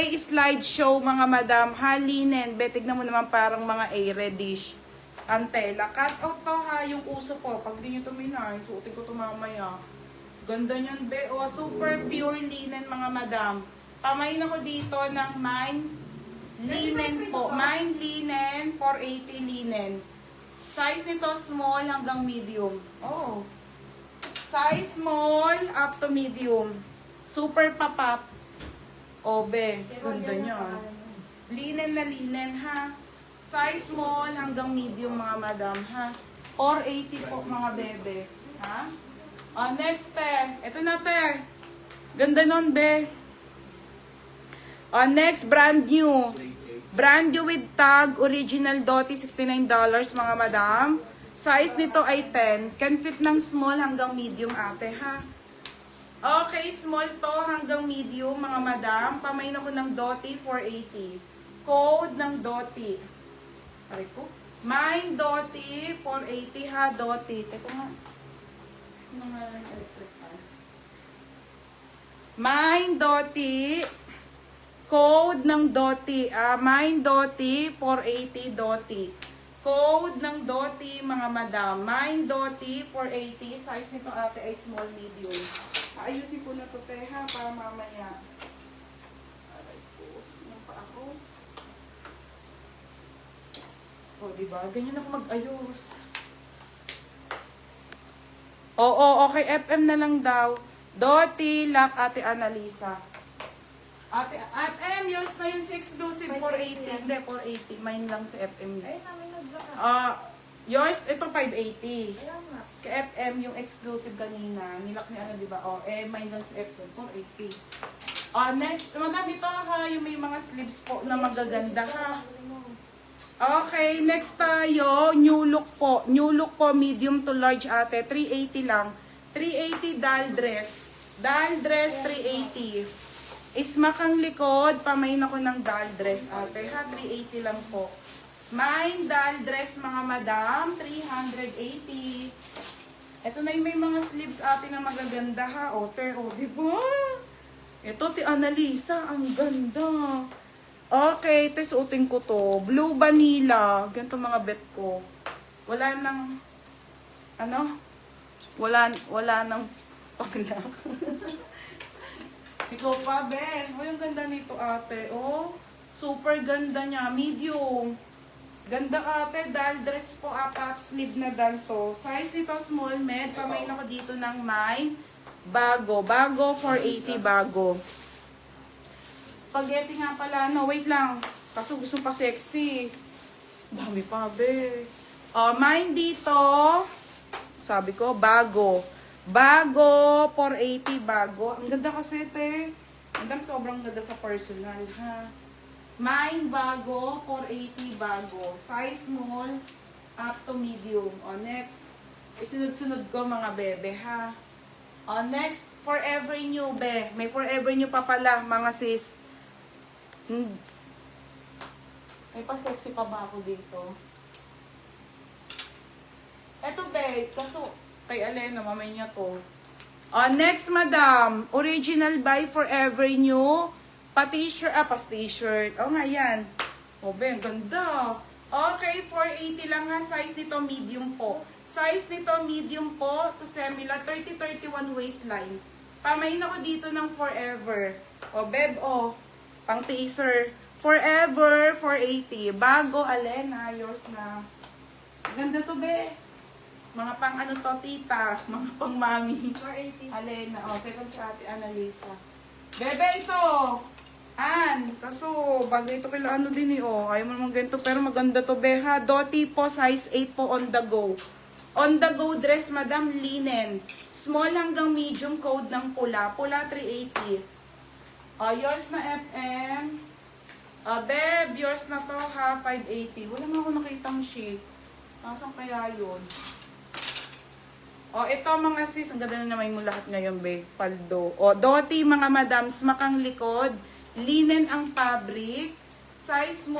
Gray slideshow mga madam. Ha, linen. Be, tignan mo naman parang mga reddish. Ang tela. Cut out to ha, yung uso po. Pag di nyo tuminay, suotin ko to mamaya. Ganda nyan, be. O, super pure linen mga madam. Pamain ako dito ng mine linen po. Mine linen, 480 linen. Size nito small hanggang medium. Oh. Size small up to medium. Super papap. O, be. Ganda niya. Linen na linen, ha. Size small hanggang medium, mga madam, ha. 480 po, mga bebe. Ha? O, next, te. Ito na, te. Ganda nun, be. O, next, brand new. Brand new with tag, original Doty, $69, mga madam. Size nito ay 10. Can fit ng small hanggang medium, ate, ha. Okay, small to hanggang medium, mga madam. Pamain ako ng Doty 480. Code ng Doty. Pare ko. Mine Doty 480 ha, Doty. Teko nga. Ano nga lang electric fan? Mine Doty. Code ng Doty. Mine Doty 480 Doty. Code ng Doty, mga madam. Mine Doty 480. Size nito ate ay small medium. Ayusin ko na to, ha, para mamaya. Aray ko, sino pa ako? O, diba? Ganyan ako mag-ayos. Oo, okay, FM na lang daw. Doty, lock, ate Annalisa. Ate, FM, yours na yun si exclusive, 480. Hindi, 480. Mine lang si FM. Ay, namin nag-block. Yours, ito 580. Ayaw nga. Kay FM, yung exclusive kanina, nilak ni ano, diba? O, mine lang sa FM, 480. Next, madam, ito ha, yung may mga sleeves po na magaganda ha. Okay, next tayo, new look po. New look po, medium to large ate, 380 lang. 380 doll dress. Doll dress, 380. Ismakang likod, pamain ako ng doll dress ate ha, 380 lang po. Mine doll dress mga madam, 380. Ito na yung may mga sleeves ate na magaganda ha. O, diba? Ito, ti Annalisa, ang ganda. Okay, suotin ko to. Blue vanilla. Ganito mga bet ko. Wala nang, wala nang paglak. Ikaw pa, be. O, yung ganda nito ate. O, super ganda niya. Medium. Ganda ate, doll dress po, up sleeve na doll to. Size nito small med, pamain ako dito ng mine. Bago, 480 bago. Spaghetti nga pala, no, wait lang. Kaso gusto pa sexy. Dami pa, be. Mine dito, sabi ko, bago. Bago, 480 bago. Ang ganda kasi, te. Ang dami, sobrang ganda sa personal, ha. Mine bago, 480 bago. Size small, up to medium. O, next. Isunod-sunod ko mga bebe, ha. O, next, forever new, be. May forever new pa pala, mga sis. May pa-sexy pa ba ako dito? Eto, be. Kaso, kay Alena, mamay niya to. O, next, madam. Original by forever new. Pa-t-shirt, pa-t-shirt. O nga, yan. O, be, ganda. Okay, 480 lang ha. Size nito, medium po. Size nito, medium po to similar. 30-31 waistline. Pamain ako dito ng forever. O, beb, o. Pang-t-shirt. Forever, 480. Bago, Alena, yours na. Ganda to, be. Mga pang ano to, tita. Mga pang mami. 480. Alena, o. Second sa ate Annalisa. Bebe, ito. Kaso bagay ito kila ano din eh, oh. Ayaw mo naman ganito, pero maganda to, beha. Doty po, size 8 po on the go. On the go dress, madam, linen. Small hanggang medium, code ng pula. Pula, 380. Yours na FM. Beb, yours na to ha, 580. Wala nga ako nakitang shape. Nasaan kaya yun? Ito mga sis, ang ganda na naman mo lahat ngayon, be. Paldo. Doty, mga madams, makang likod. Linen ang fabric. Size mo.